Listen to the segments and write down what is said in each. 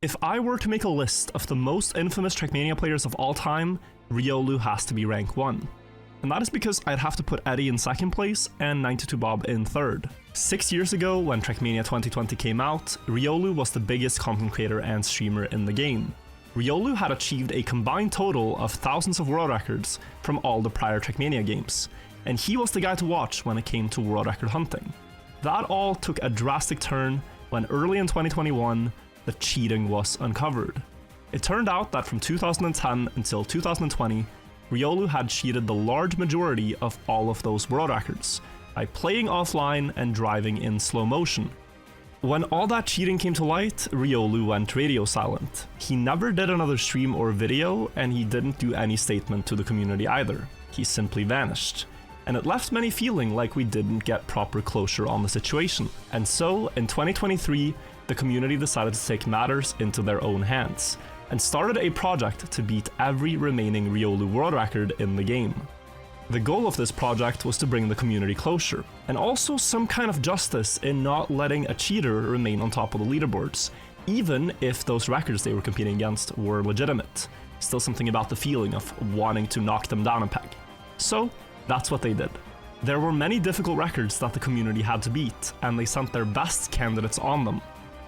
If I were to make a list of the most infamous Trackmania players of all time, Riolu has to be rank 1. And that is because I'd have to put Eddie in second place and 92Bob in third. 6 years ago, when Trackmania 2020 came out, Riolu was the biggest content creator and streamer in the game. Riolu had achieved a combined total of thousands of world records from all the prior Trackmania games, and he was the guy to watch when it came to world record hunting. That all took a drastic turn when early in 2021, the cheating was uncovered. It turned out that from 2010 until 2020, Riolu had cheated the large majority of all of those world records by playing offline and driving in slow motion. When all that cheating came to light, Riolu went radio silent. He never did another stream or video, and he didn't do any statement to the community either. He simply vanished. And it left many feeling like we didn't get proper closure on the situation. And so, in 2023, the community decided to take matters into their own hands, and started a project to beat every remaining Riolu world record in the game. The goal of this project was to bring the community closure, and also some kind of justice in not letting a cheater remain on top of the leaderboards, even if those records they were competing against were legitimate. Still something about the feeling of wanting to knock them down a peg. So, that's what they did. There were many difficult records that the community had to beat, and they sent their best candidates on them.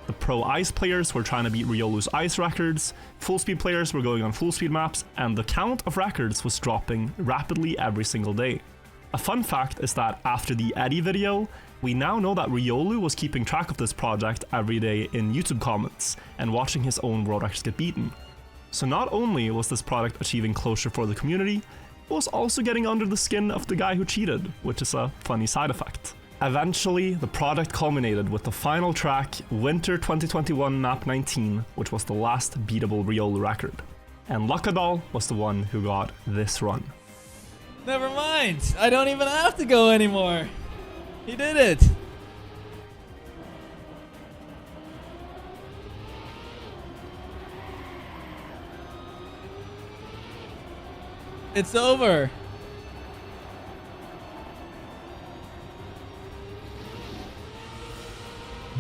The pro ice players were trying to beat Riolu's ice records, full speed players were going on full speed maps, and the count of records was dropping rapidly every single day. A fun fact is that after the Eddie video, we now know that Riolu was keeping track of this project every day in YouTube comments and watching his own world records get beaten. So not only was this product achieving closure for the community, it was also getting under the skin of the guy who cheated, which is a funny side effect. Eventually, the product culminated with the final track, Winter 2021 Map 19, which was the last beatable Riolu record. And Luckadol was the one who got this run. Never mind, I don't even have to go anymore. He did it. It's over.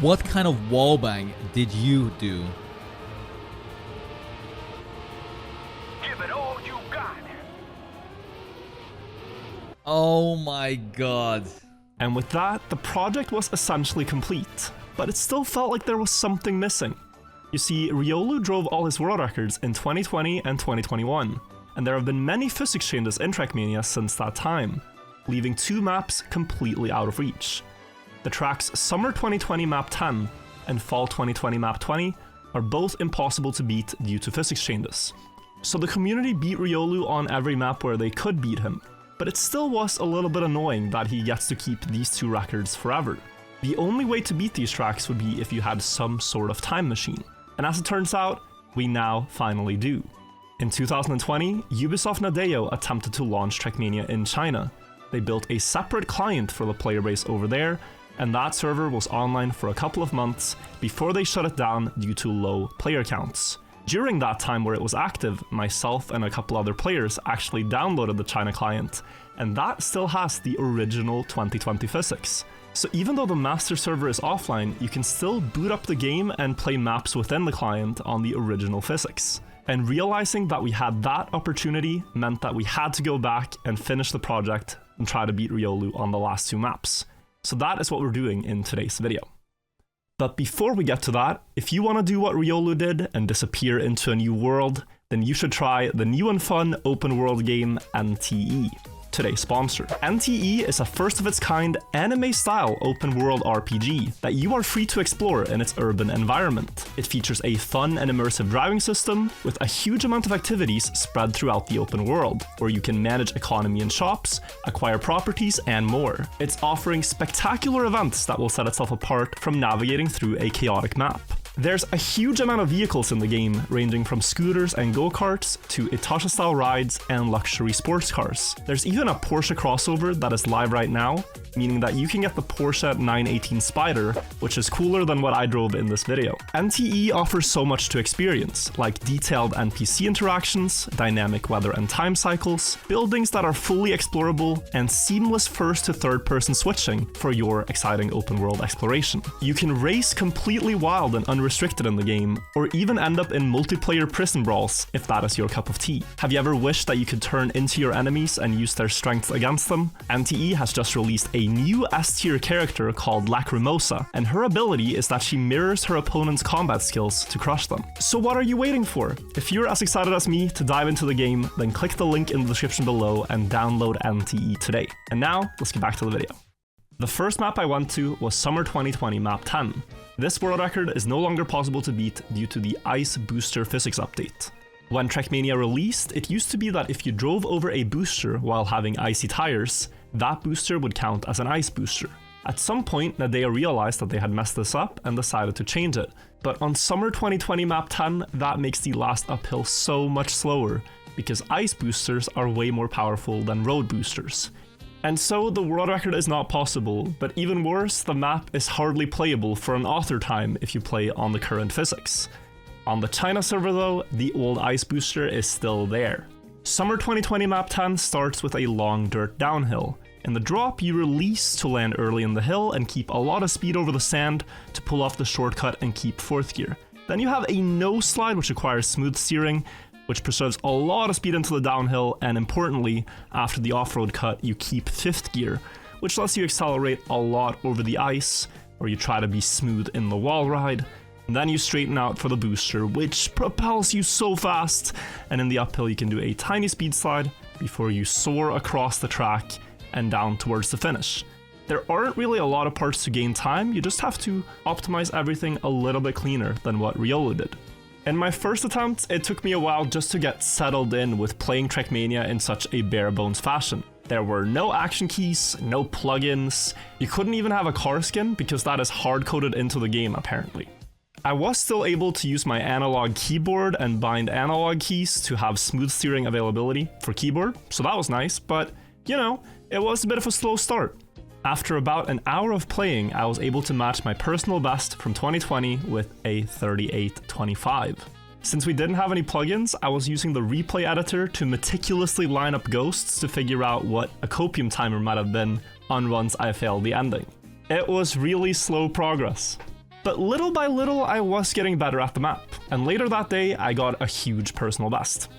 What kind of wallbang did you do? Give it all you got. Oh my god. And with that, the project was essentially complete, but it still felt like there was something missing. You see, Riolu drove all his world records in 2020 and 2021, and there have been many physics changes in Trackmania since that time, leaving 2 maps completely out of reach. The tracks Summer 2020 Map 10 and Fall 2020 Map 20 are both impossible to beat due to physics changes. So the community beat Riolu on every map where they could beat him, but it still was a little bit annoying that he gets to keep these 2 records forever. The only way to beat these tracks would be if you had some sort of time machine, and as it turns out, we now finally do. In 2020, Ubisoft Nadeo attempted to launch Trackmania in China. They built a separate client for the player base over there, and that server was online for a couple of months before they shut it down due to low player counts. During that time where it was active, myself and a couple other players actually downloaded the China client, and that still has the original 2020 physics. So even though the master server is offline, you can still boot up the game and play maps within the client on the original physics. And realizing that we had that opportunity meant that we had to go back and finish the project and try to beat Riolu on the last 2 maps. So that is what we're doing in today's video. But before we get to that, if you want to do what Riolu did and disappear into a new world, then you should try the new and fun open world game NTE. Today's sponsor. NTE is a first-of-its-kind anime-style open-world RPG that you are free to explore in its urban environment. It features a fun and immersive driving system with a huge amount of activities spread throughout the open world, where you can manage economy and shops, acquire properties, and more. It's offering spectacular events that will set itself apart from navigating through a chaotic map. There's a huge amount of vehicles in the game, ranging from scooters and go-karts to Itachi-style rides and luxury sports cars. There's even a Porsche crossover that is live right now, meaning that you can get the Porsche 918 Spider, which is cooler than what I drove in this video. NTE offers so much to experience, like detailed NPC interactions, dynamic weather and time cycles, buildings that are fully explorable, and seamless first to third person switching for your exciting open world exploration. You can race completely wild and unrestricted restricted in the game, or even end up in multiplayer prison brawls if that is your cup of tea. Have you ever wished that you could turn into your enemies and use their strengths against them? NTE has just released a new S-tier character called Lacrimosa, and her ability is that she mirrors her opponent's combat skills to crush them. So what are you waiting for? If you're as excited as me to dive into the game, then click the link in the description below and download NTE today. And now, let's get back to the video. The first map I went to was Summer 2020 Map 10. This world record is no longer possible to beat due to the Ice Booster physics update. When Trackmania released, it used to be that if you drove over a booster while having icy tires, that booster would count as an ice booster. At some point, Nadea realized that they had messed this up and decided to change it, but on Summer 2020 Map 10, that makes the last uphill so much slower, because ice boosters are way more powerful than road boosters. And so the world record is not possible, but even worse, the map is hardly playable for an author time if you play on the current physics. On the China server though, the old ice booster is still there. Summer 2020 Map 10 starts with a long dirt downhill. In the drop, you release to land early in the hill and keep a lot of speed over the sand to pull off the shortcut and keep 4th gear. Then you have a no slide which requires smooth steering, which preserves a lot of speed into the downhill, and importantly, after the off-road cut, you keep 5th gear, which lets you accelerate a lot over the ice, or you try to be smooth in the wall ride. And then you straighten out for the booster, which propels you so fast, and in the uphill you can do a tiny speed slide before you soar across the track and down towards the finish. There aren't really a lot of parts to gain time, you just have to optimize everything a little bit cleaner than what Riolu did. In my first attempt, it took me a while just to get settled in with playing Trackmania in such a bare bones fashion. There were no action keys, no plugins, you couldn't even have a car skin because that is hard-coded into the game apparently. I was still able to use my analog keyboard and bind analog keys to have smooth steering availability for keyboard, so that was nice, but you know, it was a bit of a slow start. After about an hour of playing, I was able to match my personal best from 2020 with a 38.25. Since we didn't have any plugins, I was using the replay editor to meticulously line up ghosts to figure out what a copium timer might have been on runs I failed the ending. It was really slow progress. But little by little, I was getting better at the map, and later that day, I got a huge personal best.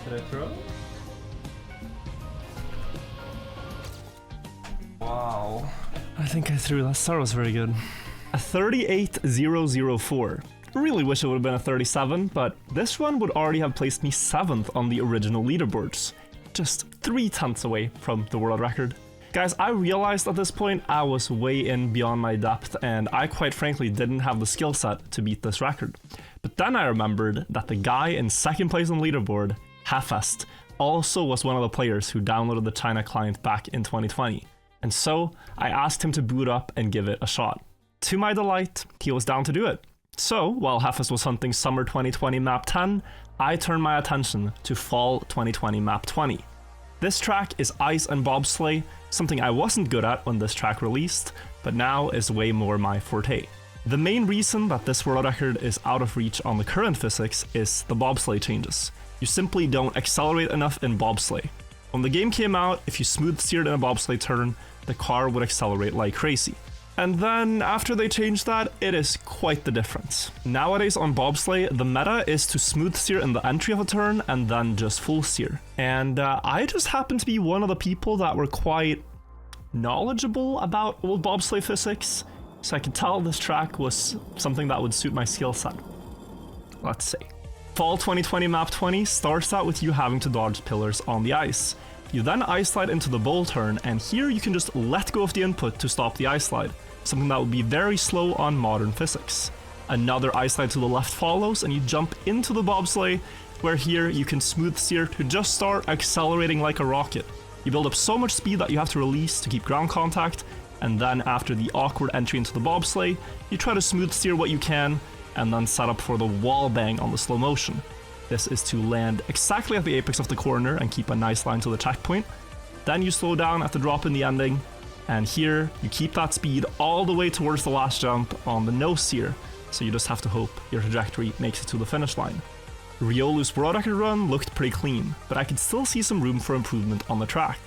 Did I throw? Wow. I think I threw that. Start was very good. A 38.004. Really wish it would have been a 37, but this one would already have placed me 7th on the original leaderboards. Just 3/10 away from the world record. Guys, I realized at this point I was way in beyond my depth and I quite frankly didn't have the skill set to beat this record. But then I remembered that the guy in 2nd place on the leaderboard, Hafest, also was one of the players who downloaded the China client back in 2020. And so I asked him to boot up and give it a shot. To my delight, he was down to do it. So while Hafest was hunting Summer 2020 Map 10, I turned my attention to Fall 2020 Map 20. This track is ice and bobsleigh, something I wasn't good at when this track released, but now is way more my forte. The main reason that this world record is out of reach on the current physics is the bobsleigh changes. You simply don't accelerate enough in bobsleigh. When the game came out, if you smooth steered in a bobsleigh turn, the car would accelerate like crazy. And then after they changed that, it is quite the difference. Nowadays on bobsleigh, the meta is to smooth steer in the entry of a turn and then just full steer. And I just happen to be one of the people that were quite knowledgeable about old bobsleigh physics, so I could tell this track was something that would suit my skill set. Let's see. Fall 2020 Map 20 starts out with you having to dodge pillars on the ice. You then ice slide into the bowl turn, and here you can just let go of the input to stop the ice slide, something that would be very slow on modern physics. Another ice slide to the left follows, and you jump into the bobsleigh, where here you can smooth steer to just start accelerating like a rocket. You build up so much speed that you have to release to keep ground contact, and then after the awkward entry into the bobsleigh, you try to smooth steer what you can, and then set up for the wall bang on the slow motion. This is to land exactly at the apex of the corner and keep a nice line to the checkpoint. Then you slow down at the drop in the ending, and here you keep that speed all the way towards the last jump on the nose sear, so you just have to hope your trajectory makes it to the finish line. Riolu's world record run looked pretty clean, but I could still see some room for improvement on the track,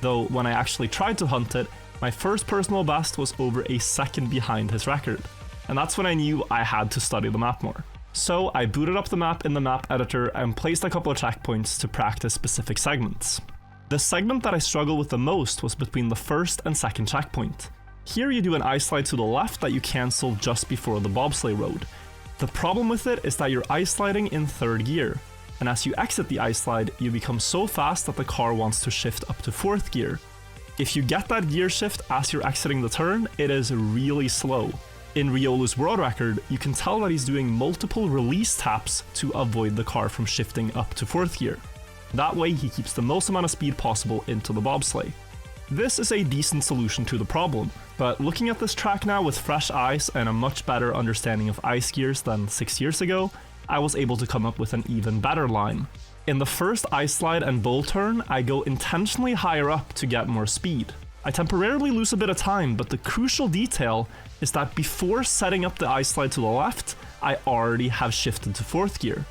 though when I actually tried to hunt it, my first personal best was over a second behind his record, and that's when I knew I had to study the map more. So I booted up the map in the map editor and placed a couple of checkpoints to practice specific segments. The segment that I struggled with the most was between the first and second checkpoint. Here you do an ice slide to the left that you cancel just before the bobsleigh road. The problem with it is that you're ice sliding in third gear, and as you exit the ice slide, you become so fast that the car wants to shift up to fourth gear. If you get that gear shift as you're exiting the turn, it is really slow. In Riolu's world record, you can tell that he's doing multiple release taps to avoid the car from shifting up to fourth gear. That way he keeps the most amount of speed possible into the bobsleigh. This is a decent solution to the problem, but looking at this track now with fresh eyes and a much better understanding of ice gears than 6 years ago, I was able to come up with an even better line. In the first ice slide and bowl turn, I go intentionally higher up to get more speed. I temporarily lose a bit of time, but the crucial detail is that before setting up the ice slide to the left, I already have shifted to fourth gear.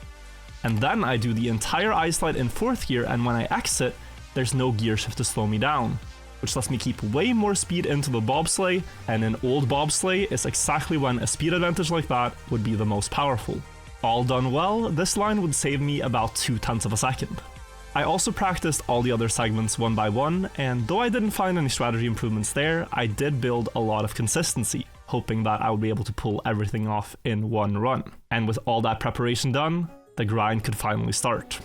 And then I do the entire ice slide in fourth gear, and when I exit, there's no gear shift to slow me down, which lets me keep way more speed into the bobsleigh, and in old bobsleigh is exactly when a speed advantage like that would be the most powerful. All done well, this line would save me about 0.2 of a second. I also practiced all the other segments one by one, and though I didn't find any strategy improvements there, I did build a lot of consistency, hoping that I would be able to pull everything off in one run. And with all that preparation done, the grind could finally start.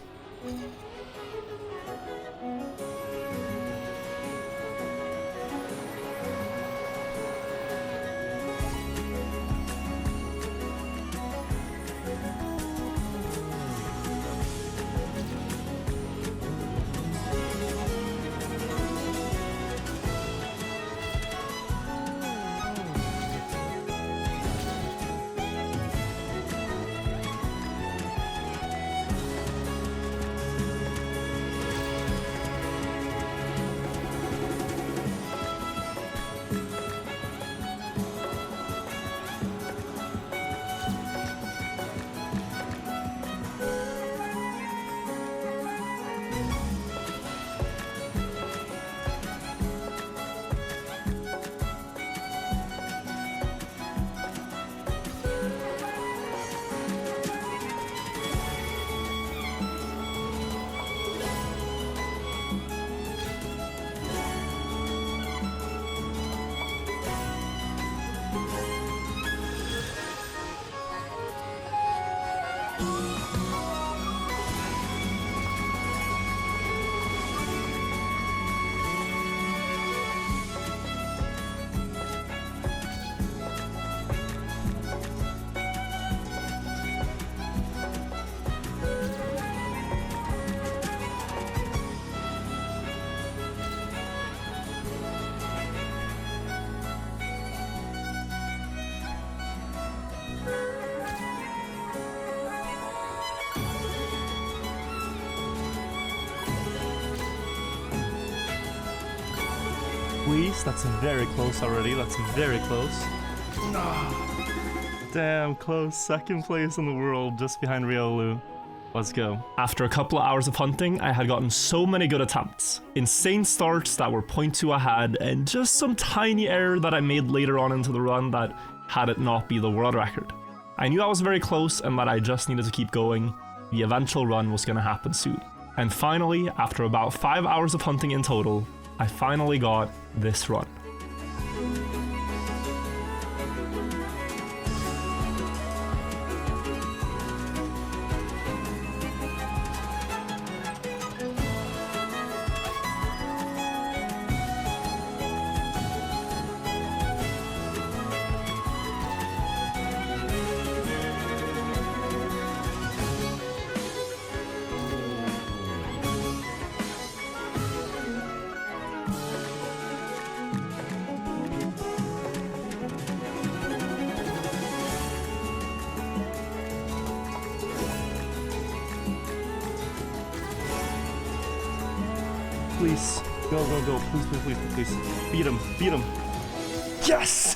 Please, that's very close already, that's very close. Damn close, second place in the world, just behind Riolu. Let's go. After a couple of hours of hunting, I had gotten so many good attempts. Insane starts that were 0.2 ahead, and just some tiny error that I made later on into the run that had it not be the world record. I knew I was very close and that I just needed to keep going. The eventual run was gonna happen soon. And finally, after about 5 hours of hunting in total, I finally got this run. please. Go, go, go. Please, please, please, please. Beat him, beat him. Yes!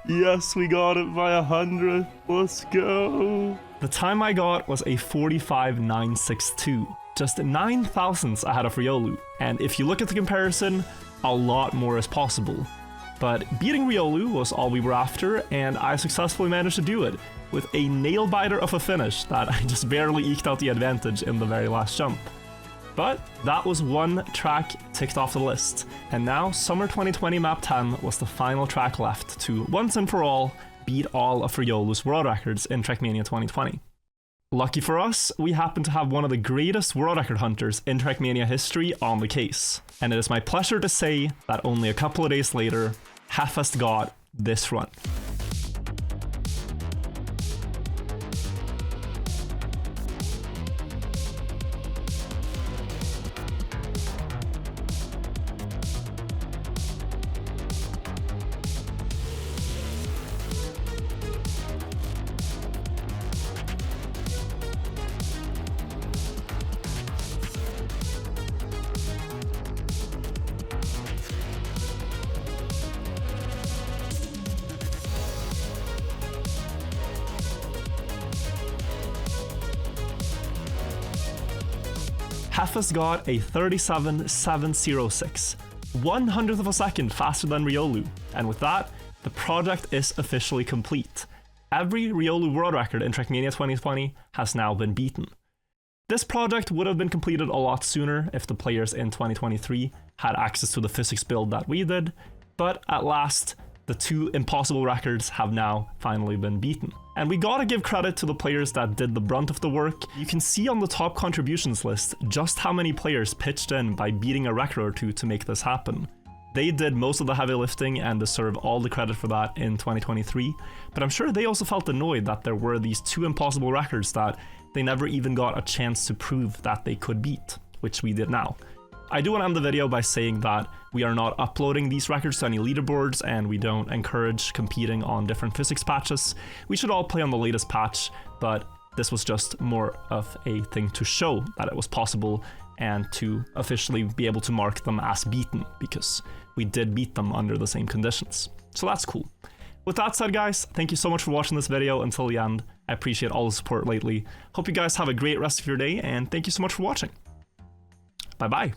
Yes, we got it by 100. Let's go. The time I got was a 45.962. Just 9 thousandths ahead of Riolu. And if you look at the comparison, a lot more is possible. But beating Riolu was all we were after, and I successfully managed to do it, with a nail-biter of a finish that I just barely eked out the advantage in the very last jump. But that was one track ticked off the list, and now Summer 2020 Map 10 was the final track left to, once and for all, beat all of Riolu's world records in Trackmania 2020. Lucky for us, we happen to have one of the greatest world record hunters in Trackmania history on the case, and it is my pleasure to say that only a couple of days later, Heffest got this run. Heffest got a 37.706, 1/100th of a second faster than Riolu, and with that, the project is officially complete. Every Riolu world record in Trackmania 2020 has now been beaten. This project would have been completed a lot sooner if the players in 2023 had access to the physics build that we did, but at last, the 2 impossible records have now finally been beaten. And we gotta give credit to the players that did the brunt of the work. You can see on the top contributions list just how many players pitched in by beating a record or two to make this happen. They did most of the heavy lifting and deserve all the credit for that in 2023, but I'm sure they also felt annoyed that there were these 2 impossible records that they never even got a chance to prove that they could beat, which we did now. I do want to end the video by saying that we are not uploading these records to any leaderboards and we don't encourage competing on different physics patches. We should all play on the latest patch, but this was just more of a thing to show that it was possible and to officially be able to mark them as beaten, because we did beat them under the same conditions. So that's cool. With that said, guys, thank you so much for watching this video until the end. I appreciate all the support lately. Hope you guys have a great rest of your day, and thank you so much for watching. Bye bye.